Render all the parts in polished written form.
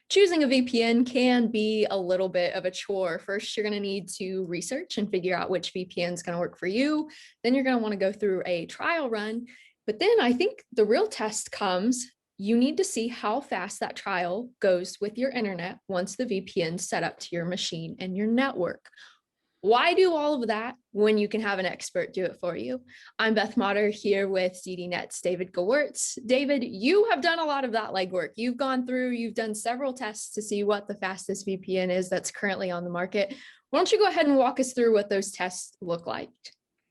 Choosing a VPN can be a little bit of a chore. First, you're going to need to research and figure out which VPN is going to work for you. Then you're going to want to go through a trial run. But then I think the real test comes. You need to see how fast that trial goes with your internet once the VPN is set up to your machine and your network. Why do all of that when you can have an expert do it for you? I'm Beth Mauder here with ZDNet's David Gewirtz. David, you have done a lot of that legwork. You've gone through, you've done several tests to see what the fastest VPN is that's currently on the market. Why don't you go ahead and walk us through what those tests look like?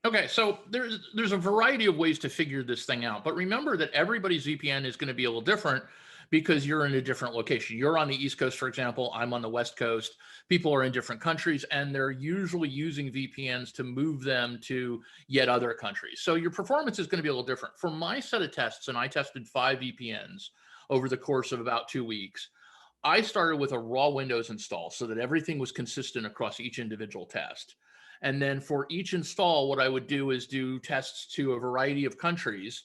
Okay, so there's a variety of ways to figure this thing out, but remember that everybody's VPN is going to be a little different because you're in a different location. You're on the East Coast, for example, I'm on the West Coast. People are in different countries, and they're usually using VPNs to move them to yet other countries. So your performance is going to be a little different. For my set of tests, and I tested 5 VPNs over the course of about 2 weeks, I started with a raw Windows install so that everything was consistent across each individual test. And then for each install, what I would do is do tests to a variety of countries,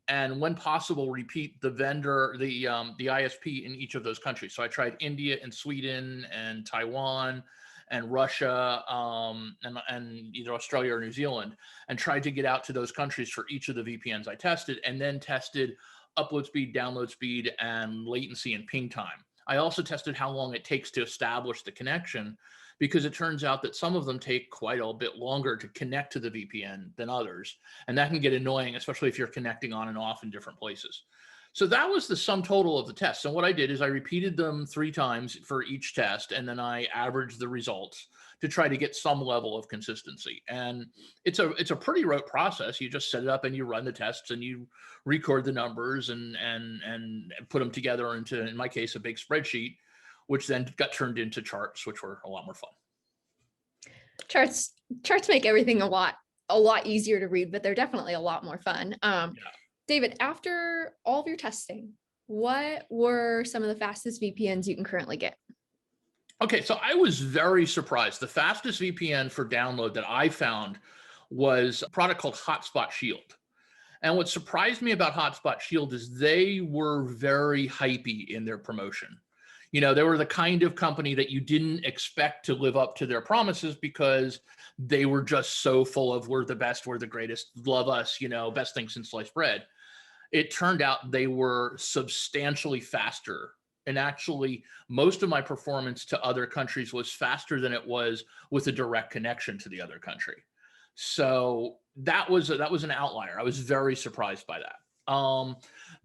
and when possible, repeat the vendor, the ISP in each of those countries. So I tried India and Sweden and Taiwan and Russia and either Australia or New Zealand, and tried to get out to those countries for each of the VPNs I tested, and then tested upload speed, download speed, and latency and ping time. I also tested how long it takes to establish the connection, because it turns out that some of them take quite a bit longer to connect to the VPN than others. And that can get annoying, especially if you're connecting on and off in different places. So that was the sum total of the tests. And what I did is I repeated them 3 times for each test, and then I averaged the results to try to get some level of consistency. And it's a pretty rote process. You just set it up and you run the tests and you record the numbers and put them together into, in my case, a big spreadsheet, which then got turned into charts, which were a lot more fun. Charts make everything a lot easier to read, but they're definitely a lot more fun. Yeah. David, after all of your testing, what were some of the fastest VPNs you can currently get? Okay, so I was very surprised. The fastest VPN for download that I found was a product called Hotspot Shield. And what surprised me about Hotspot Shield is they were very hypey in their promotion. You know, they were the kind of company that you didn't expect to live up to their promises because they were just so full of, we're the best, we're the greatest, love us, you know, best thing since sliced bread. It turned out they were substantially faster. And actually, most of my performance to other countries was faster than it was with a direct connection to the other country. So that was an outlier. I was very surprised by that.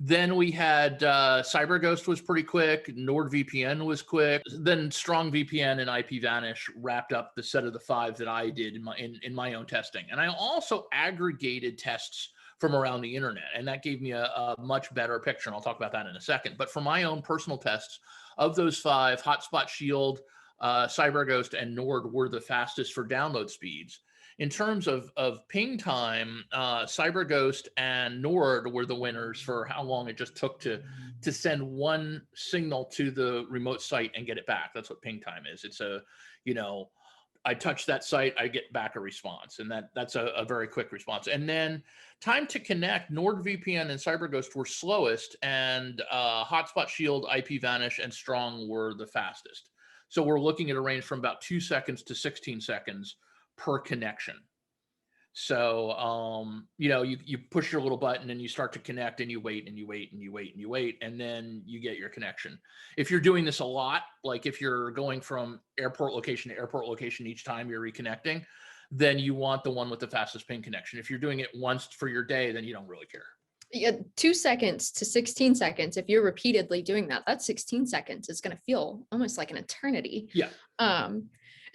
Then we had CyberGhost was pretty quick. NordVPN was quick. Then StrongVPN and IPVanish wrapped up the set of the 5 that I did in my own testing. And I also aggregated tests from around the internet, and that gave me a much better picture. And I'll talk about that in a second. But for my own personal tests, of those 5, Hotspot Shield, CyberGhost, and Nord were the fastest for download speeds. In terms of ping time, CyberGhost and Nord were the winners for how long it just took to send one signal to the remote site and get it back. That's what ping time is. It's I touch that site, I get back a response, and that's a very quick response. And then time to connect, NordVPN and CyberGhost were slowest, and Hotspot Shield, IPVanish, and Strong were the fastest. So we're looking at a range from about 2 seconds to 16 seconds per connection. So, you push your little button and you start to connect, and you wait and you wait and you wait and you wait, and then you get your connection. If you're doing this a lot, like if you're going from airport location to airport location each time you're reconnecting, then you want the one with the fastest ping connection. If you're doing it once for your day, then you don't really care. Yeah, 2 seconds to 16 seconds. If you're repeatedly doing that, that's 16 seconds. It's going to feel almost like an eternity. Yeah.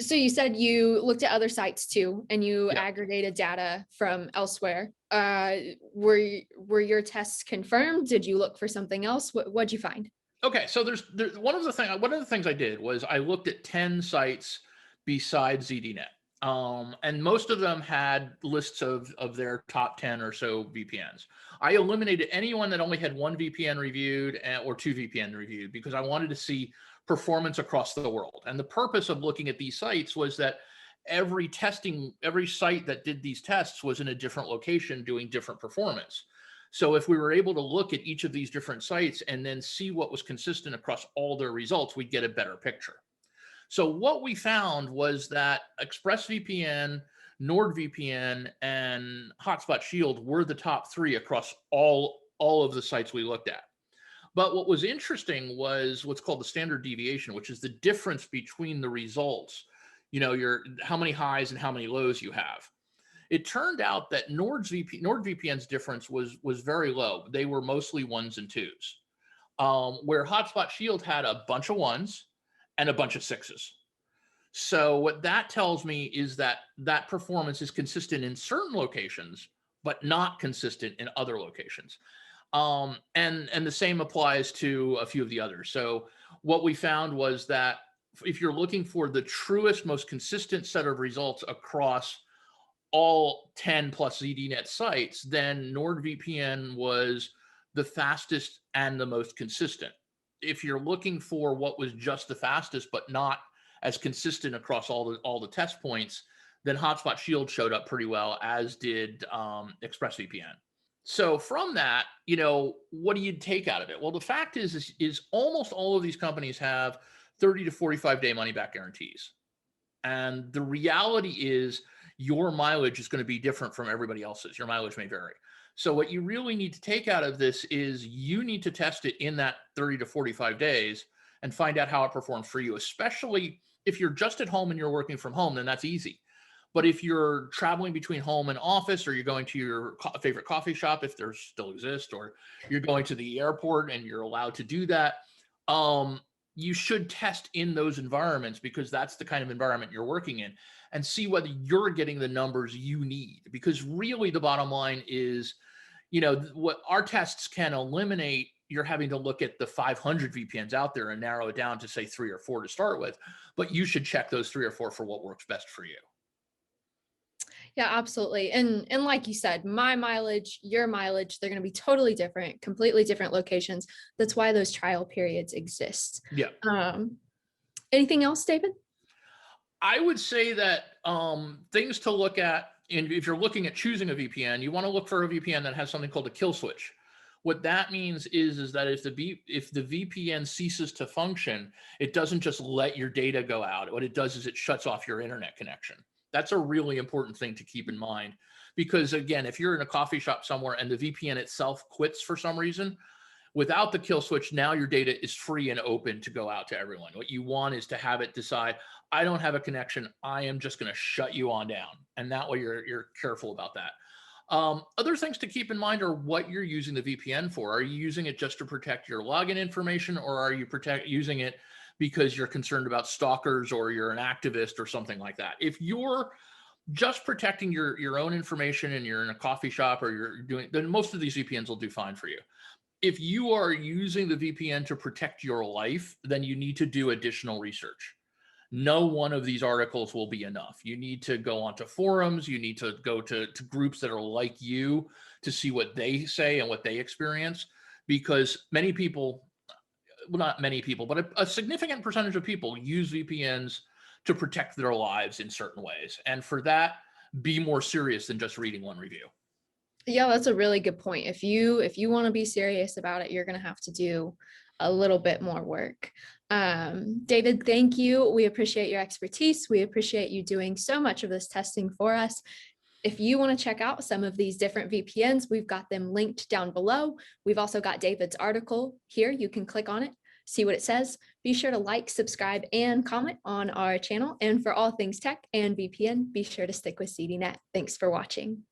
So you said you looked at other sites too, and you aggregated data from elsewhere. Were your tests confirmed? Did you look for something else? What'd you find? Okay, so there's one of the things I did was I looked at 10 sites besides ZDNet. And most of them had lists of their top 10 or so VPNs. I eliminated anyone that only had 1 VPN reviewed or 2 VPN reviewed, because I wanted to see performance across the world. And the purpose of looking at these sites was that every site that did these tests was in a different location doing different performance. So if we were able to look at each of these different sites and then see what was consistent across all their results, we'd get a better picture. So what we found was that ExpressVPN, NordVPN, and Hotspot Shield were the top three across all of the sites we looked at. But what was interesting was what's called the standard deviation, which is the difference between the results, how many highs and how many lows you have. It turned out that NordVPN's difference was very low. They were mostly ones and twos, where Hotspot Shield had a bunch of ones and a bunch of sixes. So what that tells me is that that performance is consistent in certain locations, but not consistent in other locations. And the same applies to a few of the others. So what we found was that if you're looking for the truest, most consistent set of results across all 10 plus ZDNet sites, then NordVPN was the fastest and the most consistent. If you're looking for what was just the fastest, but not as consistent across all the test points, then Hotspot Shield showed up pretty well, as did ExpressVPN. So from that, what do you take out of it? Well, the fact is almost all of these companies have 30 to 45 day money back guarantees. And the reality is your mileage is going to be different from everybody else's. Your mileage may vary. So what you really need to take out of this is you need to test it in that 30 to 45 days and find out how it performs for you, especially if you're just at home and you're working from home, then that's easy. But if you're traveling between home and office, or you're going to your favorite coffee shop, if there still exists, or you're going to the airport and you're allowed to do that, you should test in those environments, because that's the kind of environment you're working in, and see whether you're getting the numbers you need. Because really the bottom line is, what our tests can eliminate, you're having to look at the 500 VPNs out there and narrow it down to say 3 or 4 to start with, but you should check those 3 or 4 for what works best for you. Yeah, absolutely. And like you said, my mileage, your mileage, they're going to be totally different, completely different locations. That's why those trial periods exist. Yeah. Anything else, David? I would say that things to look at, and if you're looking at choosing a VPN, you want to look for a VPN that has something called a kill switch. What that means is that if the VPN ceases to function, it doesn't just let your data go out. What it does is it shuts off your internet connection. That's a really important thing to keep in mind, because again, if you're in a coffee shop somewhere and the VPN itself quits for some reason, without the kill switch, now your data is free and open to go out to everyone. What you want is to have it decide, I don't have a connection, I am just going to shut you on down. And that way you're careful about that. Other things to keep in mind are what you're using the VPN for. Are you using it just to protect your login information, or are you using it because you're concerned about stalkers, or you're an activist or something like that? If you're just protecting your own information and you're in a coffee shop, or then most of these VPNs will do fine for you. If you are using the VPN to protect your life, then you need to do additional research. No one of these articles will be enough. You need to go onto forums. You need to go to groups that are like you to see what they say and what they experience, because many people, well, not many people, but a significant percentage of people use VPNs to protect their lives in certain ways. And for that, be more serious than just reading one review. Yeah, that's a really good point. If you want to be serious about it, you're going to have to do a little bit more work. David, thank you. We appreciate your expertise. We appreciate you doing so much of this testing for us. If you want to check out some of these different VPNs, we've got them linked down below. We've also got David's article here. You can click on it, see what it says. Be sure to like, subscribe, and comment on our channel. And for all things tech and VPN, be sure to stick with ZDNet. Thanks for watching.